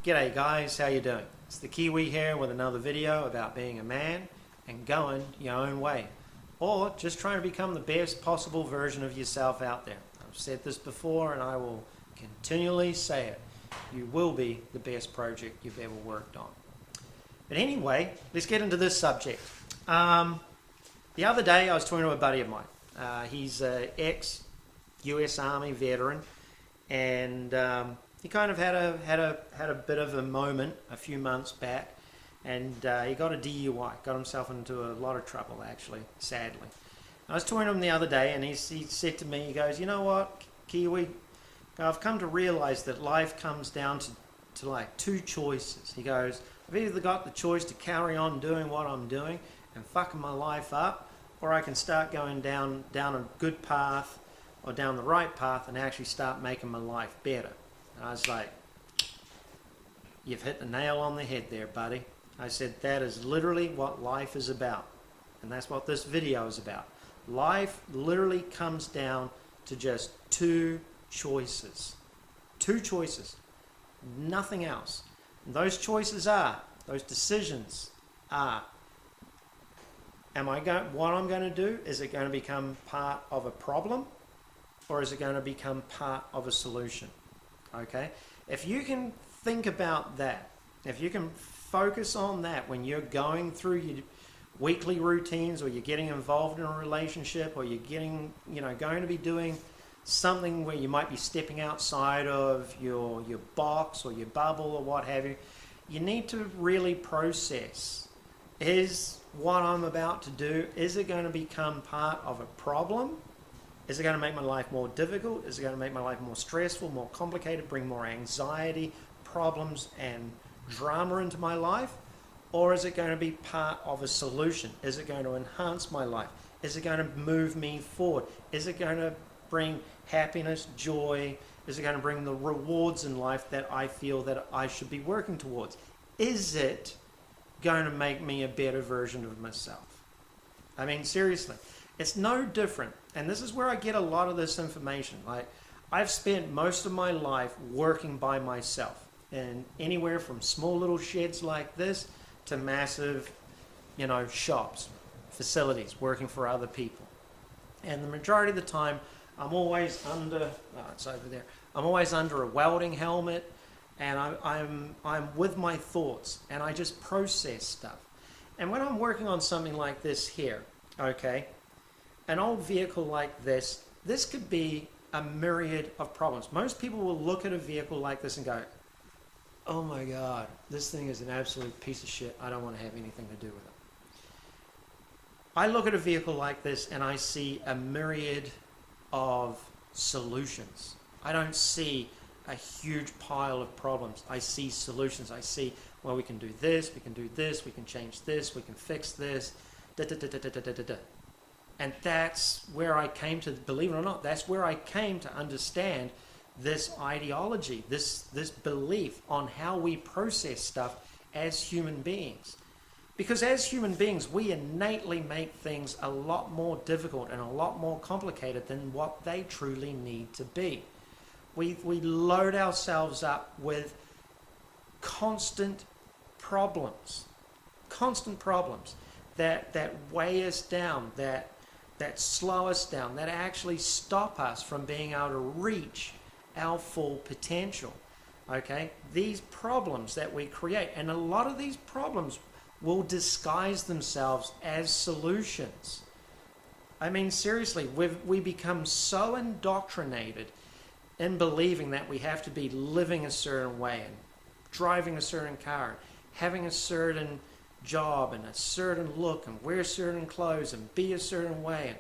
G'day guys, how you doing? It's the Kiwi here with another video about being a man and going your own way, or just trying to become the best possible version of yourself out there. I've said this before and I will continually say it. You will be the best project you've ever worked on. But anyway, let's get into this subject. The other day I was talking to a buddy of mine. He's an ex-US Army veteran, and he kind of had a bit of a moment a few months back, and he got a DUI, got himself into a lot of trouble actually, sadly. I was talking to him the other day, and he said to me, he goes, "You know what, Kiwi, I've come to realize that life comes down to like two choices." He goes, "I've either got the choice to carry on doing what I'm doing and fucking my life up, or I can start going down a good path or down the right path and actually start making my life better." And I was like, "You've hit the nail on the head there, buddy." I said, that is literally what life is about. And that's what this video is about. Life literally comes down to just two choices. Two choices. Nothing else. And those choices are, those decisions are, what I'm going to do, is it going to become part of a problem, or is it going to become part of a solution? Okay? If you can think about that, if you can focus on that when you're going through your weekly routines, or you're getting involved in a relationship, or you're getting, going to be doing something where you might be stepping outside of your box or your bubble or what have you, you need to really process, is what I'm about to do, is it going to become part of a problem? Is it going to make my life more difficult? Is it going to make my life more stressful, more complicated, bring more anxiety, problems, and drama into my life? Or is it going to be part of a solution? Is it going to enhance my life? Is it going to move me forward? Is it going to bring happiness, joy? Is it going to bring the rewards in life that I feel that I should be working towards? Is it going to make me a better version of myself? I mean, seriously, it's no different. And this is where I get a lot of this information. Like, I've spent most of my life working by myself, and anywhere from small little sheds like this to massive, shops, facilities, working for other people. And the majority of the time, I'm always under, it's over there, I'm always under a welding helmet, and I'm with my thoughts, and I just process stuff. And when I'm working on something like this here, okay, an old vehicle like this could be a myriad of problems. Most people will look at a vehicle like this and go, "Oh my God, this thing is an absolute piece of shit. I don't want to have anything to do with it." I look at a vehicle like this and I see a myriad of solutions. I don't see a huge pile of problems. I see solutions. I see, well, we can do this, we can do this, we can change this, we can fix this, da da da da da da da da. And that's where I came to, believe it or not, that's where I came to understand this ideology, this belief on how we process stuff as human beings. Because as human beings, we innately make things a lot more difficult and a lot more complicated than what they truly need to be. We load ourselves up with constant problems that weigh us down, that slow us down, that actually stop us from being able to reach our full potential. Okay, these problems that we create, and a lot of these problems will disguise themselves as solutions. I mean, seriously, we become so indoctrinated in believing that we have to be living a certain way and driving a certain car, having a certain job and a certain look and wear certain clothes and be a certain way.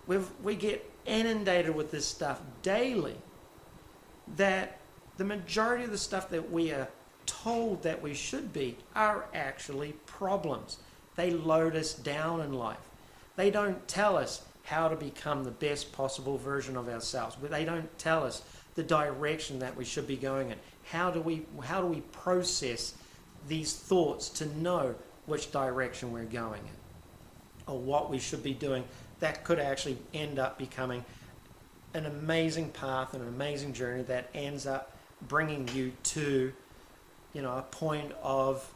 And we get inundated with this stuff daily, that the majority of the stuff that we are told that we should be are actually problems. They load us down in life. They don't tell us how to become the best possible version of ourselves. They don't tell us the direction that we should be going in. How do we process these thoughts to know which direction we're going in, or what we should be doing that could actually end up becoming an amazing path and an amazing journey that ends up bringing you to a point of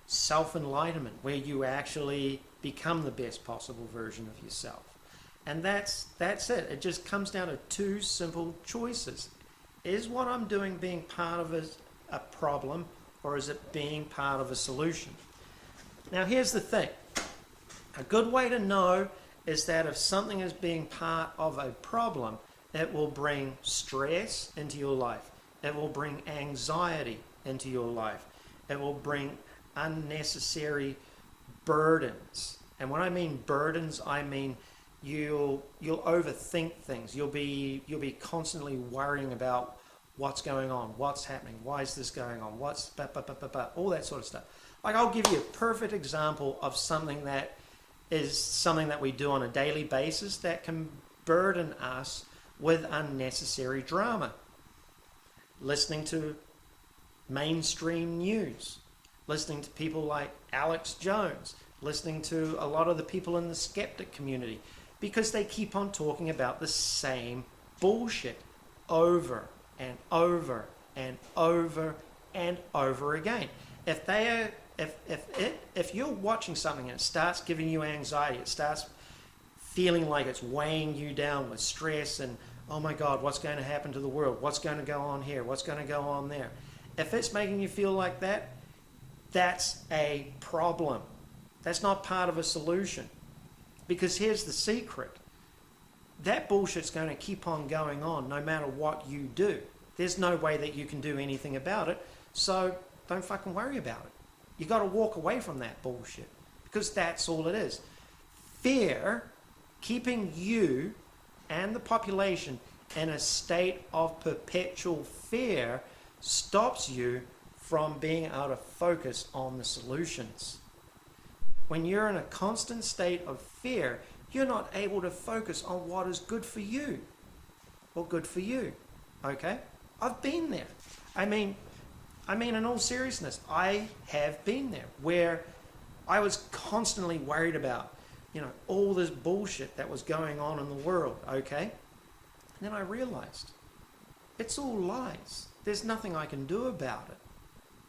self-enlightenment where you actually become the best possible version of yourself. And that's it. It just comes down to two simple choices. Is what I'm doing being part of a problem, or is it being part of a solution? Now here's the thing. A good way to know is that if something is being part of a problem, it will bring stress into your life. It will bring anxiety into your life. It will bring unnecessary burdens. And when I mean burdens, I mean you'll overthink things. You'll be constantly worrying about what's going on, what's happening, why is this going on, what's all that sort of stuff. Like, I'll give you a perfect example of something that is something that we do on a daily basis that can burden us with unnecessary drama. Listening to mainstream news, listening to people like Alex Jones, listening to a lot of the people in the skeptic community, because they keep on talking about the same bullshit over and over and over and over again. If you're watching something and it starts giving you anxiety, it starts feeling like it's weighing you down with stress and, oh my God, what's going to happen to the world? What's going to go on here? What's going to go on there? If it's making you feel like that, that's a problem. That's not part of a solution. Because here's the secret. That bullshit's going to keep on going on no matter what you do. There's no way that you can do anything about it, so don't fucking worry about it. You got to walk away from that bullshit, because that's all it is. Fear, keeping you and the population in a state of perpetual fear, stops you from being able to focus on the solutions. When you're in a constant state of fear, you're not able to focus on what is good for you or good for you. Okay? I've been there. I mean, in all seriousness, I have been there where I was constantly worried about, all this bullshit that was going on in the world. Okay? And then I realized it's all lies. There's nothing I can do about it.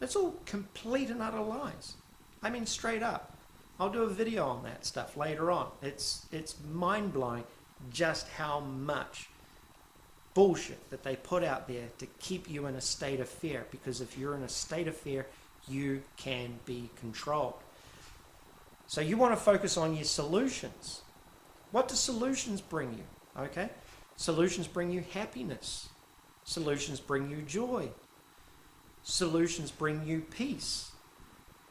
It's all complete and utter lies. I mean, straight up. I'll do a video on that stuff later on. It's mind-blowing just how much bullshit that they put out there to keep you in a state of fear. Because if you're in a state of fear, you can be controlled. So you want to focus on your solutions. What do solutions bring you? Okay? Solutions bring you happiness. Solutions bring you joy. Solutions bring you peace.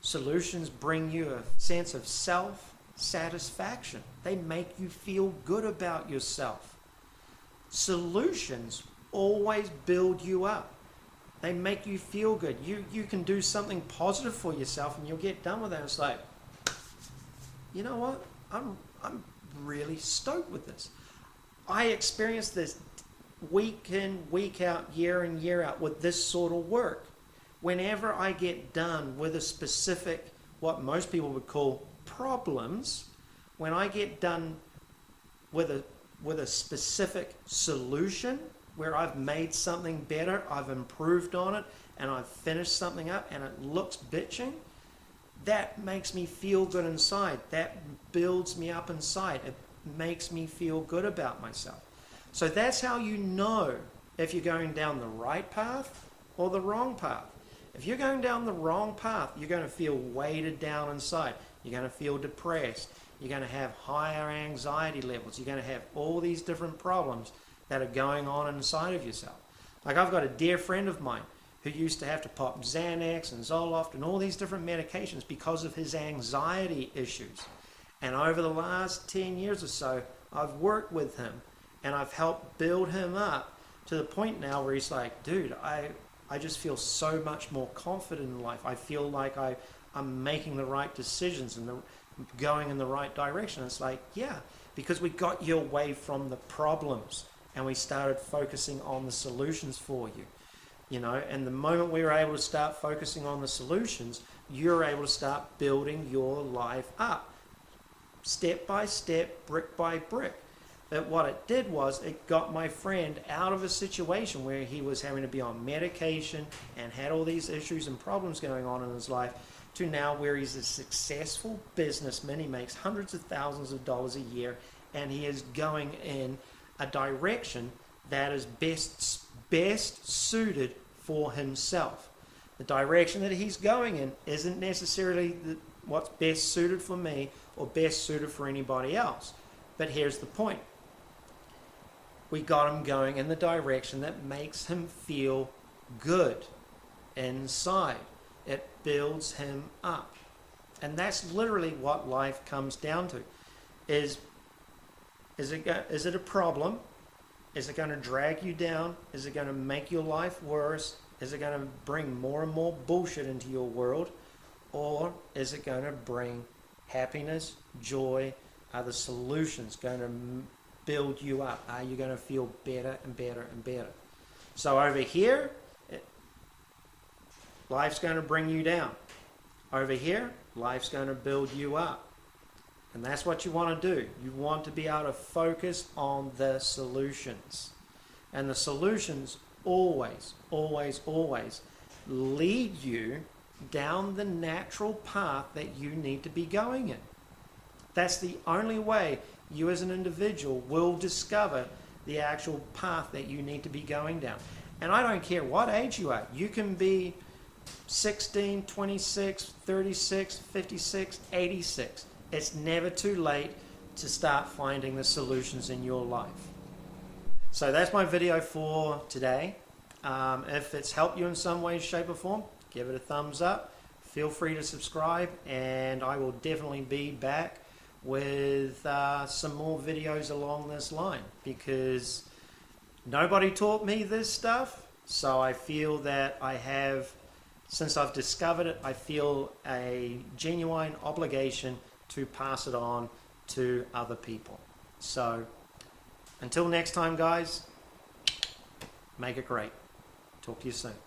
Solutions bring you a sense of self-satisfaction. They make you feel good about yourself. Solutions always build you up. They make you feel good. You can do something positive for yourself and you'll get done with it. It's like, you know what? I'm really stoked with this. I experience this week in, week out, year in, year out with this sort of work. Whenever I get done with a specific, what most people would call problems, when I get done with a specific solution where I've made something better, I've improved on it, and I've finished something up and it looks bitching, that makes me feel good inside. That builds me up inside. It makes me feel good about myself. So that's how you know if you're going down the right path or the wrong path. If you're going down the wrong path, you're going to feel weighted down inside. You're going to feel depressed. You're going to have higher anxiety levels. You're going to have all these different problems that are going on inside of yourself. Like, I've got a dear friend of mine who used to have to pop Xanax and Zoloft and all these different medications because of his anxiety issues. And over the last 10 years or so, I've worked with him and I've helped build him up to the point now where he's like, dude, I just feel so much more confident in life. I feel like I'm making the right decisions and going in the right direction. It's like, yeah, because we got you away from the problems and we started focusing on the solutions for you. And the moment we were able to start focusing on the solutions, you're able to start building your life up. Step by step, brick by brick. what it did was it got my friend out of a situation where he was having to be on medication and had all these issues and problems going on in his life, to now where he's a successful businessman. He makes hundreds of thousands of dollars a year, and he is going in a direction that is best suited for himself. The direction that he's going in isn't necessarily what's best suited for me or best suited for anybody else. But here's the point. We got him going in the direction that makes him feel good inside. It builds him up. And that's literally what life comes down to. Is it a problem? Is it going to drag you down? Is it going to make your life worse? Is it going to bring more and more bullshit into your world? Or is it going to bring happiness, joy? Are the solutions going to build you up? Are you going to feel better and better and better? So over here, life's going to bring you down. Over here, life's going to build you up. And that's what you want to do. You want to be able to focus on the solutions. And the solutions always, always, always lead you down the natural path that you need to be going in. That's the only way you as an individual will discover the actual path that you need to be going down. And I don't care what age you are. You can be 16, 26, 36, 56, 86. It's never too late to start finding the solutions in your life. So that's my video for today. If it's helped you in some way, shape or form, give it a thumbs up. Feel free to subscribe, and I will definitely be back with some more videos along this line, because nobody taught me this stuff. So I feel that I have, since I've discovered it, I feel a genuine obligation to pass it on to other people. So until next time, guys, make it great. Talk to you soon.